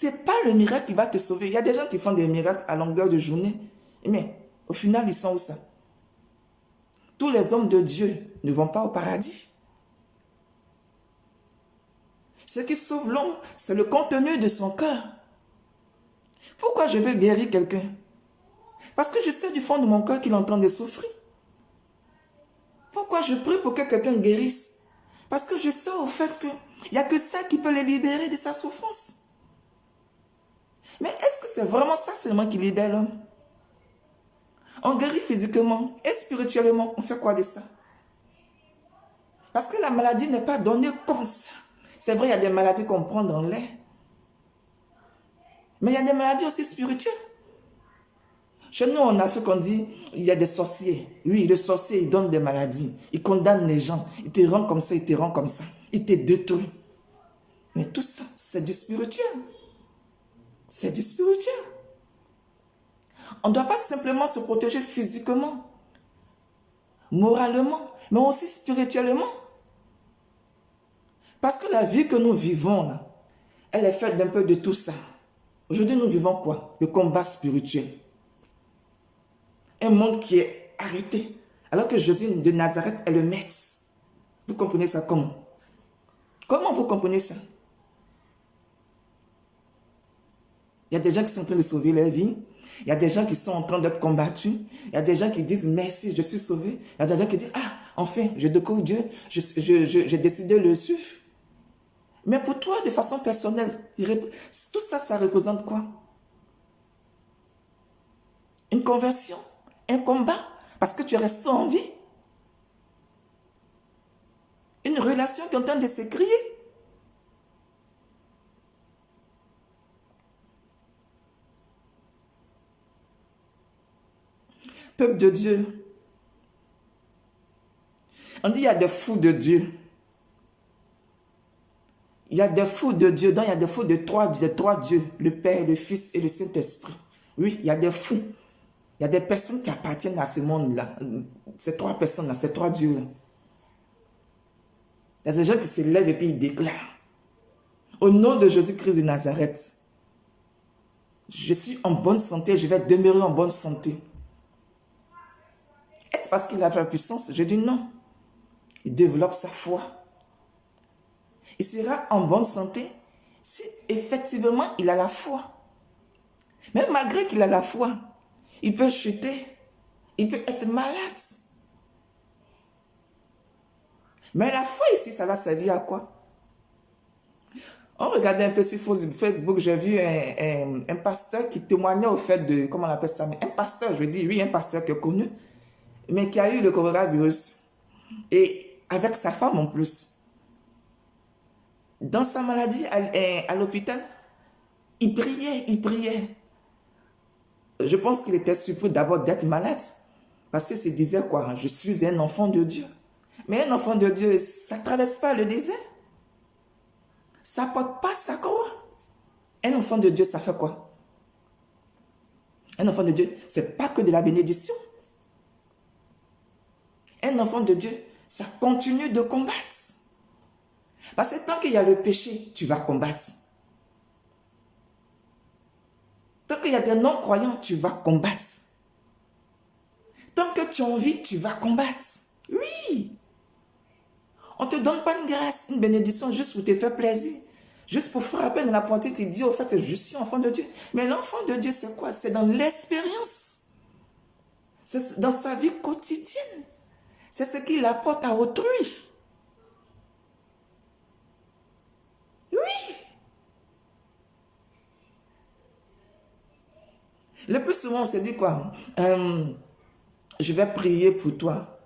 Ce n'est pas le miracle qui va te sauver. Il y a des gens qui font des miracles à longueur de journée. Mais au final, ils sont où ça? Tous les hommes de Dieu ne vont pas au paradis. Ce qui sauve l'homme, c'est le contenu de son cœur. Pourquoi je veux guérir quelqu'un? Parce que je sais du fond de mon cœur qu'il est en train de souffrir. Pourquoi je prie pour que quelqu'un guérisse? Parce que je sais au fait qu'il n'y a que ça qui peut le libérer de sa souffrance. Mais est-ce que c'est vraiment ça seulement qui libère l'homme? On guérit physiquement et spirituellement. On fait quoi de ça? Parce que la maladie n'est pas donnée comme ça. C'est vrai, il y a des maladies qu'on prend dans l'air. Mais il y a des maladies aussi spirituelles. Chez nous, en Afrique, on dit, il y a des sorciers. Oui, le sorcier, il donne des maladies. Il condamne les gens. Il te rend comme ça, il te rend comme ça. Il te détruit. Mais tout ça, c'est du spirituel. C'est du spirituel. On ne doit pas simplement se protéger physiquement, moralement, mais aussi spirituellement. Parce que la vie que nous vivons, là, elle est faite d'un peu de tout ça. Aujourd'hui, nous vivons quoi? Le combat spirituel. Un monde qui est arrêté. Alors que Jésus de Nazareth est le maître. Vous comprenez ça comment? Comment vous comprenez ça? Il y a des gens qui sont en train de sauver leur vie. Il y a des gens qui sont en train d'être combattus. Il y a des gens qui disent merci, je suis sauvé. Il y a des gens qui disent ah, enfin, je découvre Dieu. J'ai décidé de le suivre. Mais pour toi, de façon personnelle, tout ça, ça représente quoi? Une conversion, un combat, parce que tu es resté en vie. Une relation qui est en train de s'écrire. Peuple de Dieu. On dit il y a des fous de Dieu. Il y a des fous de Dieu, donc il y a des fous de trois dieux, le Père, le Fils et le Saint-Esprit. Oui, il y a des fous. Il y a des personnes qui appartiennent à ce monde-là. Ces trois personnes-là, ces trois dieux-là. Il y a des gens qui se lèvent et puis ils déclarent. Au nom de Jésus-Christ de Nazareth, je suis en bonne santé, je vais demeurer en bonne santé. Est-ce parce qu'il a la puissance? Je dis non. Il développe sa foi. Il sera en bonne santé si effectivement il a la foi. Même malgré qu'il a la foi, il peut chuter, il peut être malade. Mais la foi ici, ça va servir à quoi? On regardait un peu sur Facebook, j'ai vu un pasteur qui témoignait au fait de, comment on appelle ça? Un pasteur, je dis, oui, un pasteur qui est connu, mais qui a eu le coronavirus. Et avec sa femme en plus. Dans sa maladie, à l'hôpital, il priait, il priait. Je pense qu'il était surpris d'abord d'être malade. Parce qu'il se disait quoi? Je suis un enfant de Dieu. Mais un enfant de Dieu, ça ne traverse pas le désert. Ça ne porte pas sa croix. Un enfant de Dieu, ça fait quoi? Un enfant de Dieu, ce n'est pas que de la bénédiction. Un enfant de Dieu, ça continue de combattre. Parce que tant qu'il y a le péché, tu vas combattre. Tant qu'il y a des non-croyants, tu vas combattre. Tant que tu as envie, tu vas combattre. Oui. On ne te donne pas une grâce, une bénédiction juste pour te faire plaisir. Juste pour frapper dans la poitrine qui dit au fait que je suis enfant de Dieu. Mais l'enfant de Dieu, c'est quoi? C'est dans l'expérience. C'est dans sa vie quotidienne. C'est ce qu'il apporte à autrui. Oui. Le plus souvent, on se dit quoi? Je vais prier pour toi.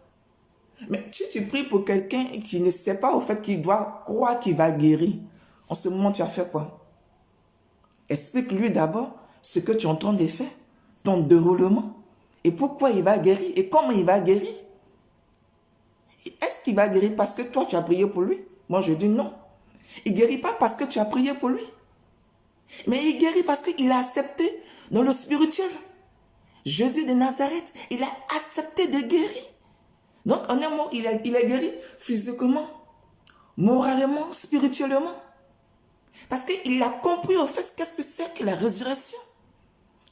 Mais si tu pries pour quelqu'un qui ne sait pas au fait qu'il doit croire qu'il va guérir, en ce moment, tu as fait quoi? Explique-lui d'abord ce que tu es en train de faire, ton déroulement, et pourquoi il va guérir, et comment il va guérir. Est-ce qu'il va guérir parce que toi, tu as prié pour lui? Moi, je dis non. Il ne guérit pas parce que tu as prié pour lui. Mais il guérit parce qu'il a accepté dans le spirituel. Jésus de Nazareth, il a accepté de guérir. Donc, en un mot, il a guéri physiquement, moralement, spirituellement. Parce qu'il a compris au fait qu'est-ce que c'est que la résurrection.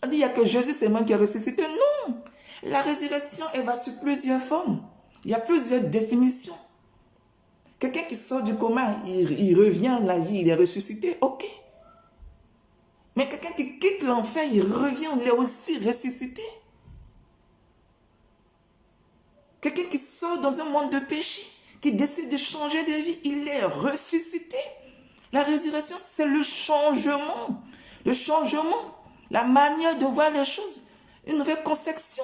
On dit il n'y a que Jésus seulement qui a ressuscité. Non. La résurrection, elle va sur plusieurs formes. Il y a plusieurs définitions. Quelqu'un qui sort du coma, il revient à la vie, il est ressuscité, ok. Mais quelqu'un qui quitte l'enfer, il revient, il est aussi ressuscité. Quelqu'un qui sort dans un monde de péché, qui décide de changer de vie, il est ressuscité. La résurrection, c'est le changement. Le changement, la manière de voir les choses, une nouvelle conception.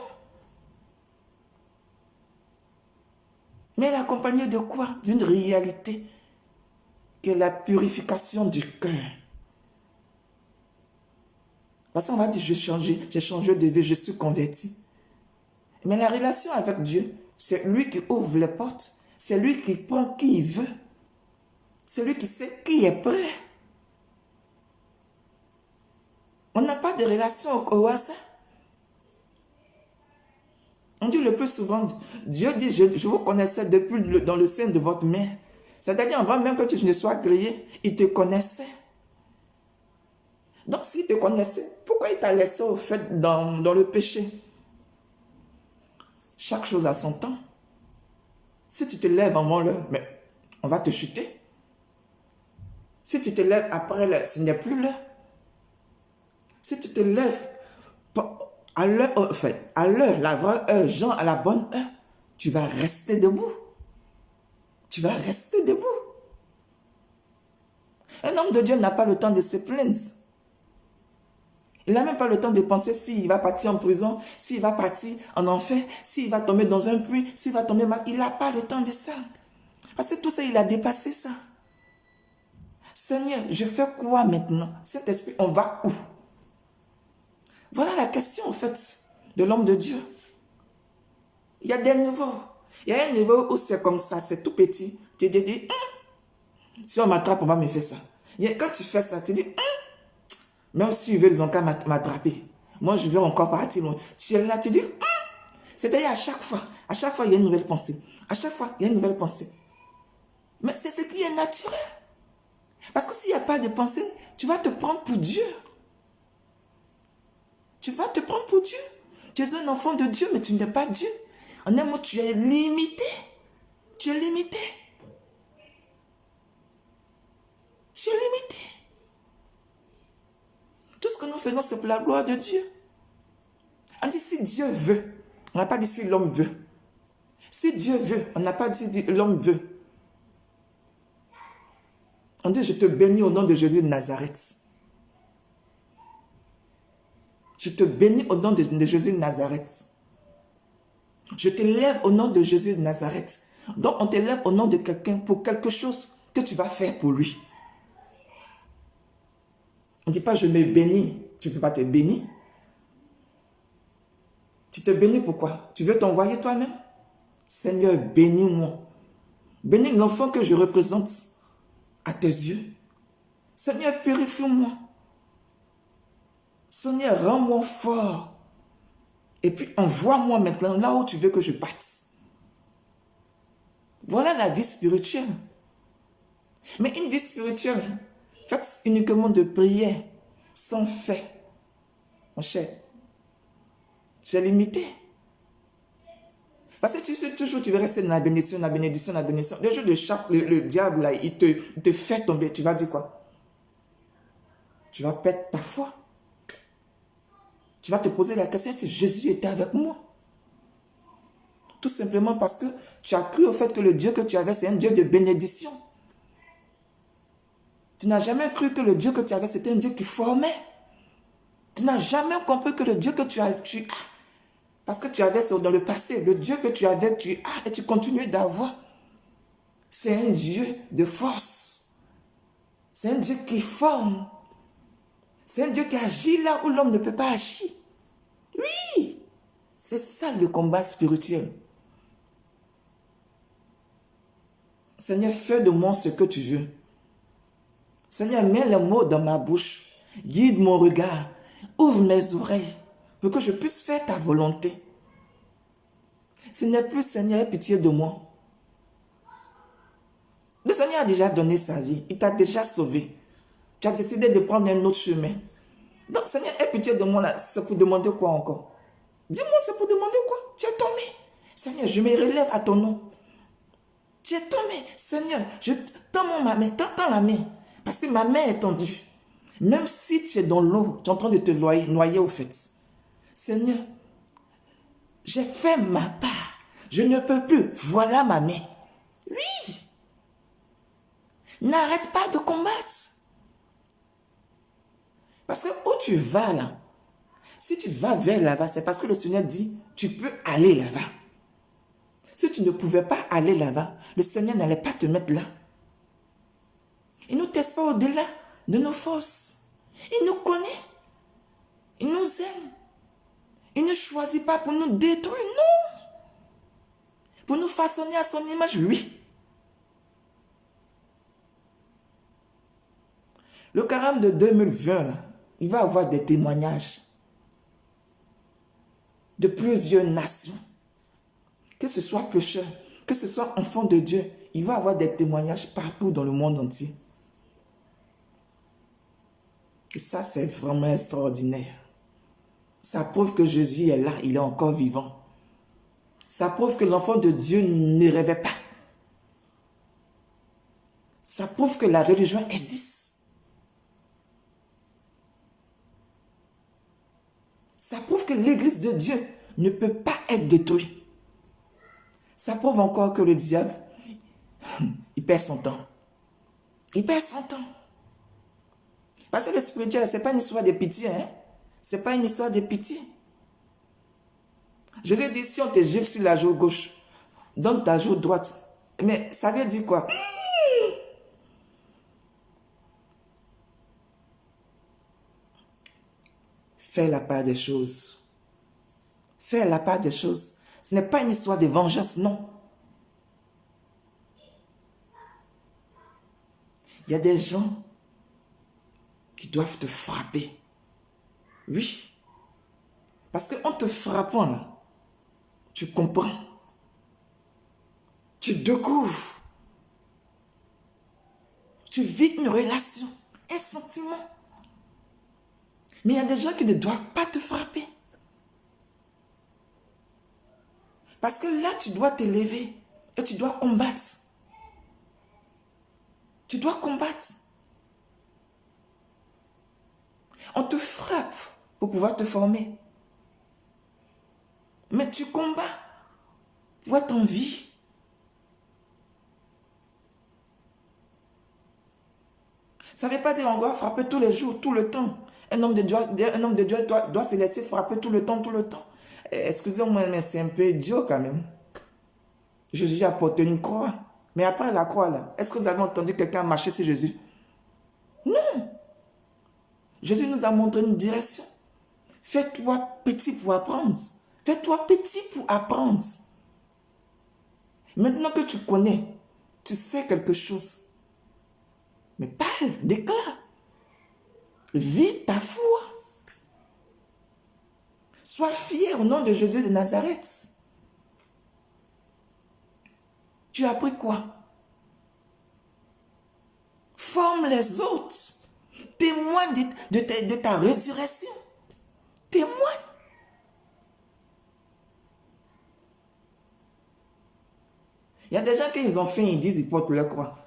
Mais elle est accompagnée de quoi? D'une réalité, qui est la purification du cœur. Parce qu'on va dire, j'ai changé de vie, je suis converti. Mais la relation avec Dieu, c'est lui qui ouvre les portes. C'est lui qui prend qui il veut. C'est lui qui sait qui est prêt. On n'a pas de relation au hasard. On dit le plus souvent, Dieu dit, je vous connaissais depuis dans le sein de votre mère. C'est-à-dire, avant même que tu ne sois créé, il te connaissait. Donc, s'il te connaissait, pourquoi il t'a laissé au fait dans le péché? Chaque chose a son temps. Si tu te lèves avant l'heure, mais on va te chuter. Si tu te lèves après l'heure, ce n'est plus l'heure. Si tu te lèves à l'heure, la vraie heure, genre à la bonne heure, tu vas rester debout. Tu vas rester debout. Un homme de Dieu n'a pas le temps de se plaindre. Il n'a même pas le temps de penser s'il va partir en prison, s'il va partir en enfer, s'il va tomber dans un puits, s'il va tomber mal. Il n'a pas le temps de ça. Parce que tout ça, il a dépassé ça. Seigneur, je fais quoi maintenant? Cet esprit, on va où? Voilà la question, en fait, de l'homme de Dieu. Il y a des niveaux. Il y a un niveau où c'est comme ça, c'est tout petit. Tu te dis, si on m'attrape, on va me faire ça. Et quand tu fais ça, tu te dis, même si ils veulent encore m'attraper, moi je veux encore partir loin. Tu es là, tu dis, c'est-à-dire à chaque fois, il y a une nouvelle pensée. À chaque fois, il y a une nouvelle pensée. Mais c'est ce qui est naturel. Parce que s'il n'y a pas de pensée, tu vas te prendre pour Dieu. Tu vas te prendre pour Dieu. Tu es un enfant de Dieu, mais tu n'es pas Dieu. En un mot, tu es limité. Tu es limité. Tu es limité. Tout ce que nous faisons, c'est pour la gloire de Dieu. On dit si Dieu veut. On n'a pas dit si l'homme veut. Si Dieu veut, on n'a pas dit l'homme veut. On dit je te bénis au nom de Jésus de Nazareth. Je te bénis au nom de Jésus de Nazareth. Je t'élève au nom de Jésus de Nazareth. Donc on t'élève au nom de quelqu'un pour quelque chose que tu vas faire pour lui. On ne dit pas je me bénis. Tu ne peux pas te bénir. Tu te bénis pourquoi? Tu veux t'envoyer toi-même? Seigneur, bénis-moi. Bénis l'enfant que je représente à tes yeux. Seigneur, purifie-moi. Seigneur, rends-moi fort. Et puis envoie-moi maintenant là où tu veux que je parte. Voilà la vie spirituelle. Mais une vie spirituelle faite uniquement de prière, sans fait, mon cher, c'est limité. Parce que tu sais toujours, tu veux rester dans la bénédiction, la bénédiction, la bénédiction. Le jour de le diable, là, il te fait tomber. Tu vas dire quoi? Tu vas perdre ta foi. Tu vas te poser la question si Jésus était avec moi. Tout simplement parce que tu as cru au fait que le Dieu que tu avais, c'est un Dieu de bénédiction. Tu n'as jamais cru que le Dieu que tu avais, c'était un Dieu qui formait. Tu n'as jamais compris que le Dieu que tu as, parce que tu avais dans le passé, le Dieu que tu avais, tu as et tu continues d'avoir. C'est un Dieu de force. C'est un Dieu qui forme. C'est un Dieu qui agit là où l'homme ne peut pas agir. Oui, c'est ça le combat spirituel. Seigneur, fais de moi ce que tu veux. Seigneur, mets les mots dans ma bouche. Guide mon regard. Ouvre mes oreilles pour que je puisse faire ta volonté. Ce n'est plus, Seigneur, aie pitié de moi. Le Seigneur a déjà donné sa vie. Il t'a déjà sauvé. Tu as décidé de prendre un autre chemin. Donc, Seigneur, aie pitié de moi là. C'est pour demander quoi encore? Dis-moi, c'est pour demander quoi? Tu es tombé. Seigneur, je me relève à ton nom. Tu es tombé. Seigneur, je tends ma main, tends la main. Parce que ma main est tendue. Même si tu es dans l'eau, tu es en train de te noyer au fait. Seigneur, j'ai fait ma part. Je ne peux plus. Voilà ma main. Oui. N'arrête pas de combattre. Parce que où tu vas là, si tu vas vers là-bas, c'est parce que le Seigneur dit, tu peux aller là-bas. Si tu ne pouvais pas aller là-bas, le Seigneur n'allait pas te mettre là. Il ne nous teste pas au-delà de nos forces. Il nous connaît. Il nous aime. Il ne choisit pas pour nous détruire, non. Pour nous façonner à son image, oui. Le carême de 2020, là, il va avoir des témoignages de plusieurs nations. Que ce soit pécheur, que ce soit enfant de Dieu, il va avoir des témoignages partout dans le monde entier. Et ça, c'est vraiment extraordinaire. Ça prouve que Jésus est là, il est encore vivant. Ça prouve que l'enfant de Dieu ne rêvait pas. Ça prouve que la religion existe. Ça prouve que l'église de Dieu ne peut pas être détruite. Ça prouve encore que le diable, il perd son temps. Il perd son temps. Parce que le spirituel, ce n'est pas une histoire de pitié. Hein? Ce n'est pas une histoire de pitié. Jésus dit, si on te gifle sur la joue gauche, donne ta joue droite. Mais ça veut dire quoi? Fais la part des choses. Fais la part des choses. Ce n'est pas une histoire de vengeance, non. Il y a des gens qui doivent te frapper. Oui. Parce qu'en te frappant, là, tu comprends. Tu découvres. Tu vis une relation, un sentiment. Mais il y a des gens qui ne doivent pas te frapper. Parce que là, tu dois te lever et tu dois combattre. Tu dois combattre. On te frappe pour pouvoir te former. Mais tu combats pour être en vie. Ça ne veut pas dire qu'on doit frapper tous les jours, tout le temps. Un homme de Dieu doit se laisser frapper tout le temps, tout le temps. Excusez-moi, mais c'est un peu idiot quand même. Jésus a porté une croix. Mais après la croix, là, est-ce que vous avez entendu quelqu'un marcher sur Jésus? Non. Jésus nous a montré une direction. Fais-toi petit pour apprendre. Fais-toi petit pour apprendre. Maintenant que tu connais, tu sais quelque chose. Mais parle, déclare. Vis ta foi. Sois fier au nom de Jésus de Nazareth. Tu as appris quoi? Forme les autres. Témoigne de ta résurrection. Témoigne. Il y a des gens qui ont faim, ils disent qu'ils portent leur croix.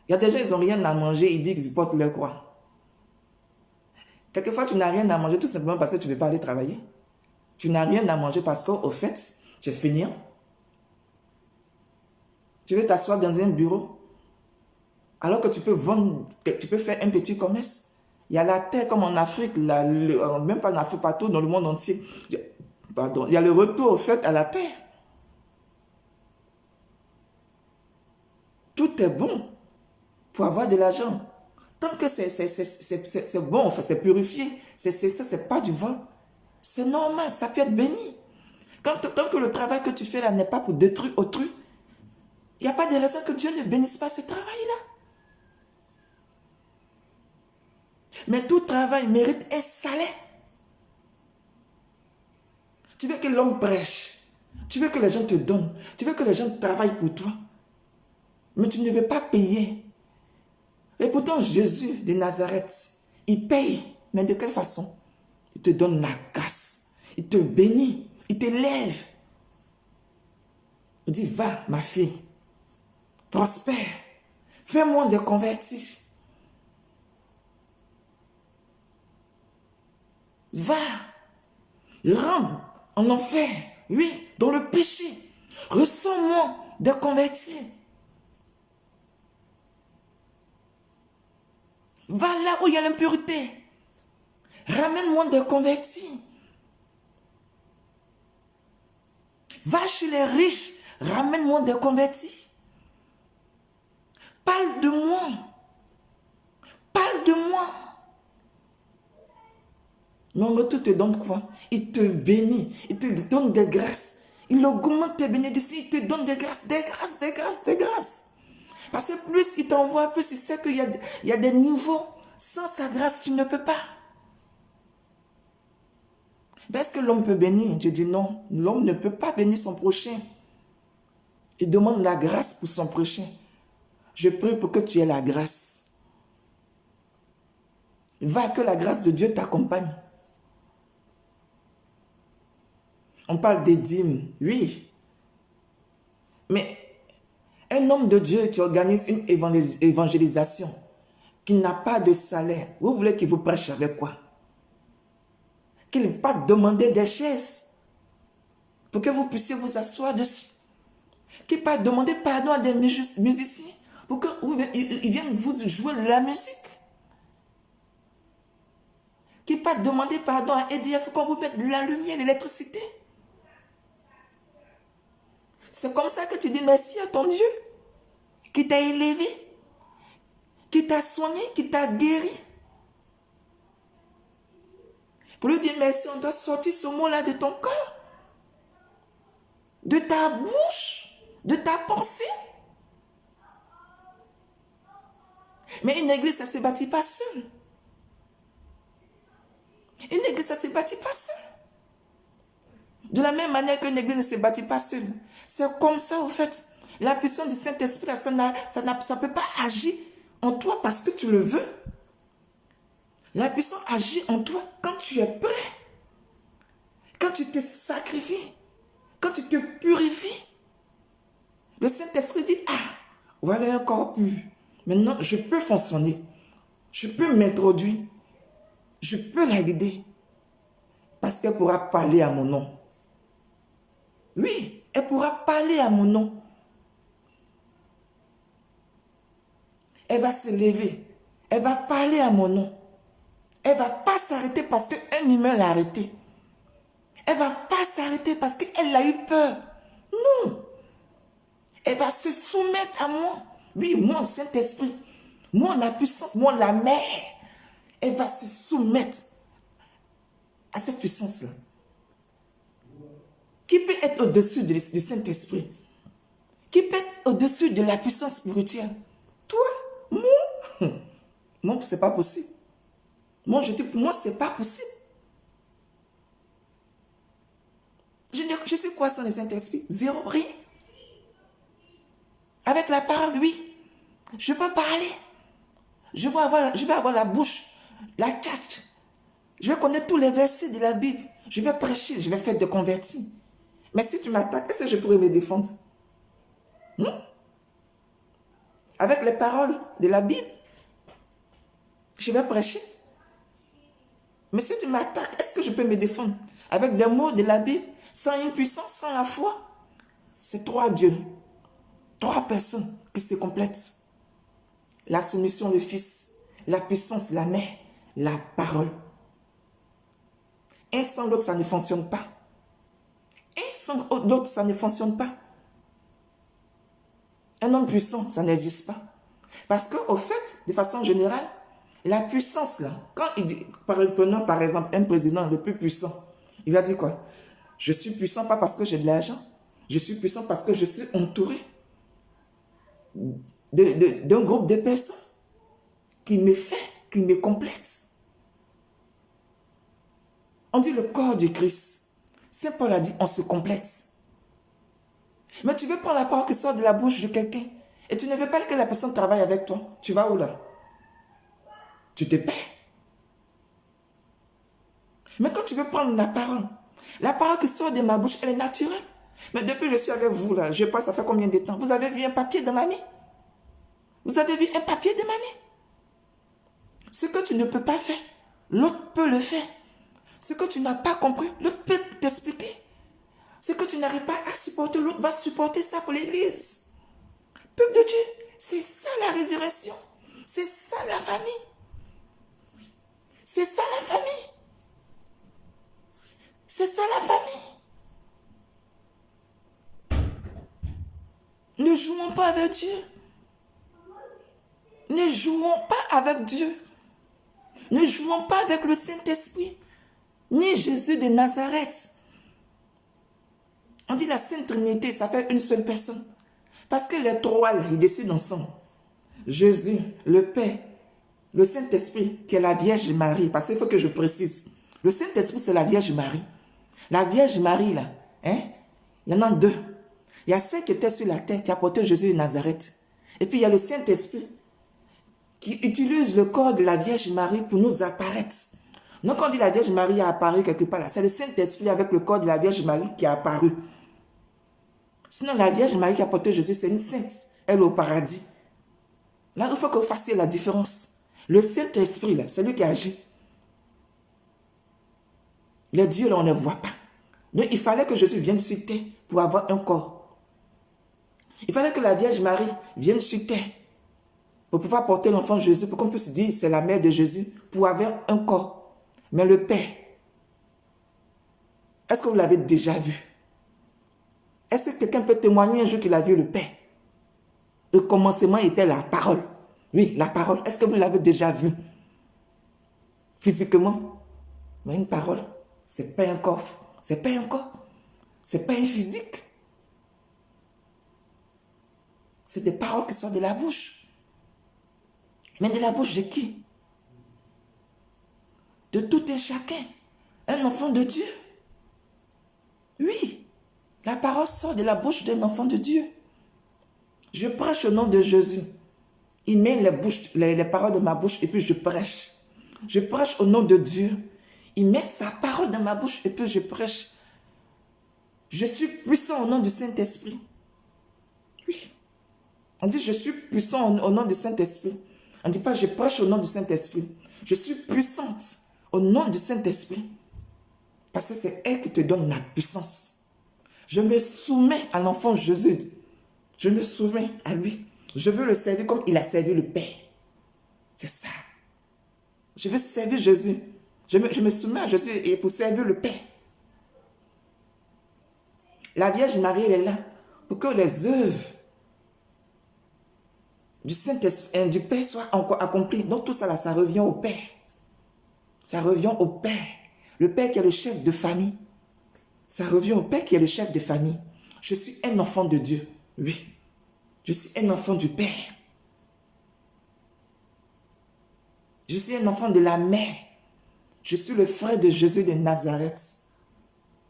Il y a des gens qui n'ont rien à manger, ils disent qu'ils portent leur croix. Quelquefois, tu n'as rien à manger tout simplement parce que tu ne veux pas aller travailler. Tu n'as rien à manger parce qu'au fait, tu es fainéant. Tu veux t'asseoir dans un bureau alors que tu peux vendre, tu peux faire un petit commerce. Il y a la terre comme en Afrique, même pas en Afrique, partout dans le monde entier. Pardon, il y a le retour au fait à la terre. Tout est bon pour avoir de l'argent. Tant que c'est bon, enfin, c'est purifié, c'est pas du vol. C'est normal, ça peut être béni. Tant que le travail que tu fais là n'est pas pour détruire autrui, il n'y a pas de raison que Dieu ne bénisse pas ce travail-là. Mais tout travail mérite un salaire. Tu veux que l'homme prêche. Tu veux que les gens te donnent. Tu veux que les gens travaillent pour toi. Mais tu ne veux pas payer. Et pourtant, Jésus de Nazareth, il paye. Mais de quelle façon? Il te donne la grâce. Il te bénit. Il t'élève. Il dit, va, ma fille. Prospère. Fais-moi des convertis. Va. Rentre en enfer. Oui, dans le péché. Ressens-moi des convertis. Va là où il y a l'impureté. Ramène-moi des convertis. Va chez les riches. Ramène-moi des convertis. Parle de moi. Parle de moi. Mais en retour, il te donne quoi? Il te bénit. Il te donne des grâces. Il augmente tes bénédictions. Il te donne des grâces, des grâces, des grâces, des grâces. Parce que plus il t'envoie, plus il sait qu'il y a des niveaux. Sans sa grâce, tu ne peux pas. Est-ce que l'homme peut bénir? Je dis non. L'homme ne peut pas bénir son prochain. Il demande la grâce pour son prochain. Je prie pour que tu aies la grâce. Va, que la grâce de Dieu t'accompagne. On parle des dîmes, oui. Mais un homme de Dieu qui organise une évangélisation, qui n'a pas de salaire, vous voulez qu'il vous prêche avec quoi? Qu'il ne va pas demander des chaises pour que vous puissiez vous asseoir dessus. Qu'il ne va pas demander pardon à des musiciens pour qu'ils viennent vous jouer de la musique. Qu'il ne va pas demander pardon à EDF qu'on vous mette de la lumière, de l'électricité. C'est comme ça que tu dis merci à ton Dieu qui t'a élevé, qui t'a soigné, qui t'a guéri. Pour lui dire merci, on doit sortir ce mot-là de ton cœur, de ta bouche, de ta pensée. Mais une église, ça ne se bâtit pas seule. Une église, ça ne se bâtit pas seule. De la même manière qu'une église ne se bâtit pas seule. C'est comme ça, au fait. La puissance du Saint-Esprit, ça ne peut pas agir en toi parce que tu le veux. La puissance agit en toi quand tu es prêt. Quand tu te sacrifies. Quand tu te purifies. Le Saint-Esprit dit, ah, voilà un corps pur. Maintenant, je peux fonctionner. Je peux m'introduire. Je peux la guider. Parce qu'elle pourra parler à mon nom. Oui, elle pourra parler à mon nom. Elle va se lever. Elle va parler à mon nom. Elle ne va pas s'arrêter parce qu'un humain l'a arrêtée. Elle ne va pas s'arrêter parce qu'elle a eu peur. Non. Elle va se soumettre à moi. Oui, moi, Saint-Esprit. Moi, la puissance. Moi, la mère. Elle va se soumettre à cette puissance-là. Qui peut être au-dessus du Saint-Esprit? Qui peut être au-dessus de la puissance spirituelle? Toi? Moi? Non, ce n'est pas possible. Moi, je dis, pour moi, ce n'est pas possible. Je sais quoi sans le Saint-Esprit? Zéro, rien. Avec la parole, oui. Je peux parler. Je vais avoir la bouche, la tchatche. Je vais connaître tous les versets de la Bible. Je vais prêcher, je vais faire des convertis. Mais si tu m'attaques, est-ce que je pourrais me défendre? Avec les paroles de la Bible, je vais prêcher. Mais si tu m'attaques, est-ce que je peux me défendre? Avec des mots de la Bible, sans une puissance, sans la foi. C'est trois dieux, trois personnes qui se complètent. La soumission, le Fils, la puissance, la mère, la parole. Un sans l'autre, ça ne fonctionne pas. Un sans l'autre, ça ne fonctionne pas. Un homme puissant, ça n'existe pas. Parce qu'au fait, de façon générale, la puissance, là, quand il dit, prenons par exemple un président le plus puissant, il va dire quoi? Je suis puissant pas parce que j'ai de l'argent. Je suis puissant parce que je suis entouré d'un groupe de personnes qui me fait, qui me complètent. On dit le corps du Christ. Saint Paul a dit, on se complète. Mais tu veux prendre la parole qui sort de la bouche de quelqu'un et tu ne veux pas que la personne travaille avec toi. Tu vas où là? tu te perds. Mais quand tu veux prendre la parole qui sort de ma bouche, elle est naturelle. Mais depuis que je suis avec vous, là, je pense, ça fait combien de temps? Vous avez vu un papier de ma main? Vous avez vu un papier de ma main? Ce que tu ne peux pas faire, l'autre peut le faire. Ce que tu n'as pas compris, l'autre peut t'expliquer. Ce que tu n'arrives pas à supporter, l'autre va supporter ça pour l'Église. Peuple de Dieu, c'est ça la résurrection. C'est ça la famille. C'est ça la famille. C'est ça la famille. Ne jouons pas avec Dieu. Ne jouons pas avec Dieu. Ne jouons pas avec le Saint-Esprit. Ni Jésus de Nazareth. On dit la Sainte Trinité, ça fait une seule personne. Parce que les trois, là, ils décident ensemble. Jésus, le Père, le Saint-Esprit, qui est la Vierge Marie. Parce qu'il faut que je précise. Le Saint-Esprit, c'est la Vierge Marie. La Vierge Marie, là, hein, il y en a deux. Il y a celle qui était sur la terre, qui a porté Jésus de Nazareth. Et puis il y a le Saint-Esprit qui utilise le corps de la Vierge Marie pour nous apparaître. Donc quand on dit la Vierge Marie a apparu quelque part là, c'est le Saint-Esprit avec le corps de la Vierge Marie qui a apparu. Sinon la Vierge Marie qui a porté Jésus, c'est une sainte. Elle est au paradis. Là, il faut que vous fassiez la différence. Le Saint-Esprit, là, c'est lui qui agit. Les dieux, là, on ne voit pas. Donc, il fallait que Jésus vienne sur terre pour avoir un corps. Il fallait que la Vierge Marie vienne sur terre pour pouvoir porter l'enfant Jésus, pour qu'on puisse dire c'est la mère de Jésus, pour avoir un corps. Mais le Père, est-ce que vous l'avez déjà vu? Est-ce que quelqu'un peut témoigner un jour qu'il a vu le Père? Au commencement était la parole. Oui, la parole. Est-ce que vous l'avez déjà vu? Physiquement? Mais une parole, c'est pas un corps. C'est pas un corps. C'est pas un physique. C'est des paroles qui sortent de la bouche. Mais de la bouche de qui? De tout un chacun. Un enfant de Dieu. Oui. La parole sort de la bouche d'un enfant de Dieu. Je prêche au nom de Jésus. Il met les paroles de ma bouche et puis je prêche. Je prêche au nom de Dieu. Il met sa parole dans ma bouche et puis je prêche. Je suis puissant au nom du Saint-Esprit. Oui. On dit je suis puissant au nom du Saint-Esprit. On ne dit pas je prêche au nom du Saint-Esprit. Je suis puissante au nom du Saint-Esprit. Parce que c'est elle qui te donne la puissance. Je me soumets à l'enfant Jésus. Je me soumets à lui. Je veux le servir comme il a servi le Père. C'est ça. Je veux servir Jésus. Je me soumets à Jésus et pour servir le Père. La Vierge Marie, elle est là pour que les œuvres du Saint-Esprit, du Père soient encore accomplies. Donc tout ça là, ça revient au Père. Ça revient au Père. Le Père qui est le chef de famille. Ça revient au Père qui est le chef de famille. Je suis un enfant de Dieu. Oui. Je suis un enfant du Père. Je suis un enfant de la mère. Je suis le frère de Jésus de Nazareth.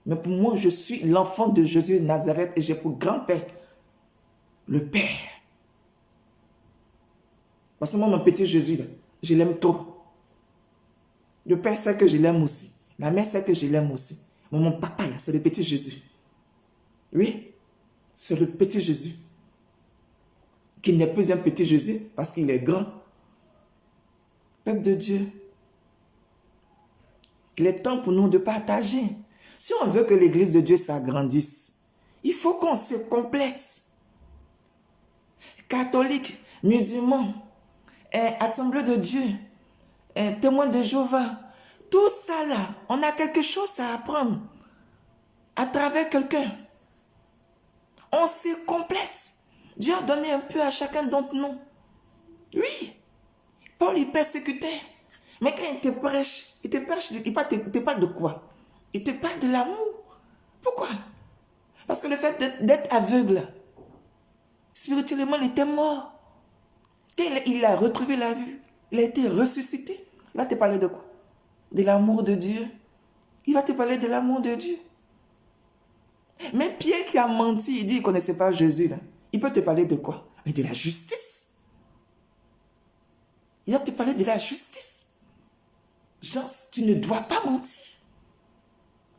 Mais pour moi, je suis l'enfant de Jésus de Nazareth et j'ai pour grand-père le Père. Parce que moi, mon petit Jésus, là, je l'aime trop. Le Père sait que je l'aime aussi. La mère sait que je l'aime aussi. Mais mon papa, là, c'est le petit Jésus. Oui, c'est le petit Jésus. Qui n'est plus un petit Jésus parce qu'il est grand. Peuple de Dieu, il est temps pour nous de partager. Si on veut que l'église de Dieu s'agrandisse, il faut qu'on se complète. Catholiques, musulmans, Assemblée de Dieu, témoins de Jéhovah, tout ça là, on a quelque chose à apprendre à travers quelqu'un. On se complète. Dieu a donné un peu à chacun d'entre nous. Oui. Paul, il persécutait. Mais quand il te prêche, il te parle de quoi? Il te parle de l'amour. Pourquoi? Parce que le fait d'être aveugle, spirituellement, il était mort. Quand il a retrouvé la vue, il a été ressuscité. Il va te parler de quoi? De l'amour de Dieu. Il va te parler de l'amour de Dieu. Même Pierre qui a menti, il dit qu'il ne connaissait pas Jésus. Là. Il peut te parler de quoi? Mais de la justice. Il va te parler de la justice. Jean, tu ne dois pas mentir.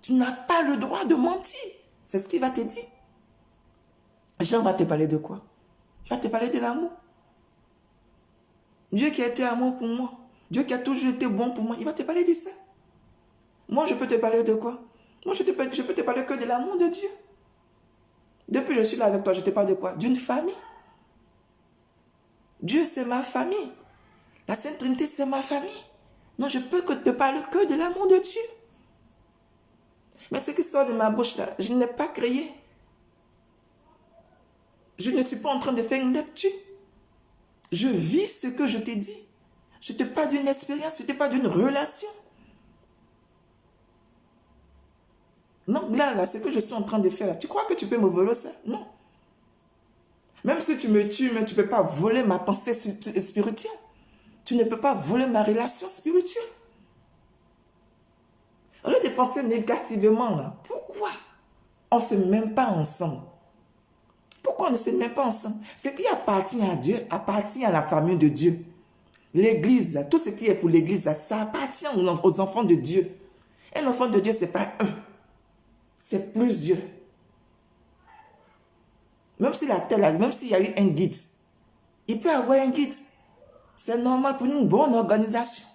Tu n'as pas le droit de mentir. C'est ce qu'il va te dire. Jean va te parler de quoi? Il va te parler de l'amour. Dieu qui a été amour pour moi. Dieu qui a toujours été bon pour moi. Il va te parler de ça. Moi, je peux te parler de quoi? Moi, je peux te parler que de l'amour de Dieu. Depuis que je suis là avec toi, je te parle de quoi? D'une famille. Dieu, c'est ma famille. La Sainte Trinité, c'est ma famille. Non, je peux que te parler que de l'amour de Dieu. Mais ce qui sort de ma bouche là, je n'ai pas créé. Je ne suis pas en train de faire une lecture. Je vis ce que je t'ai dit. Je te parle d'une expérience, je te parle d'une relation. Donc là, ce que je suis en train de faire là, tu crois que tu peux me voler ça? Non. Même si tu me tues, mais tu ne peux pas voler ma pensée spirituelle. Tu ne peux pas voler ma relation spirituelle. Au lieu de penser négativement, là, pourquoi on ne se met pas ensemble? Pourquoi on ne se met pas ensemble? Ce qui appartient à Dieu appartient à la famille de Dieu. L'église, tout ce qui est pour l'église, ça appartient aux enfants de Dieu. Un enfant de Dieu, ce n'est pas un, c'est plusieurs. Même si la terre, même s'il y a eu un guide, il peut avoir un guide. C'est normal pour une bonne organisation.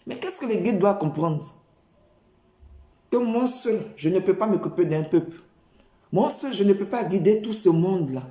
Mais qu'est-ce que le guide doit comprendre? Que moi seul, je ne peux pas m'occuper d'un peuple. Moi seul, je ne peux pas guider tout ce monde-là.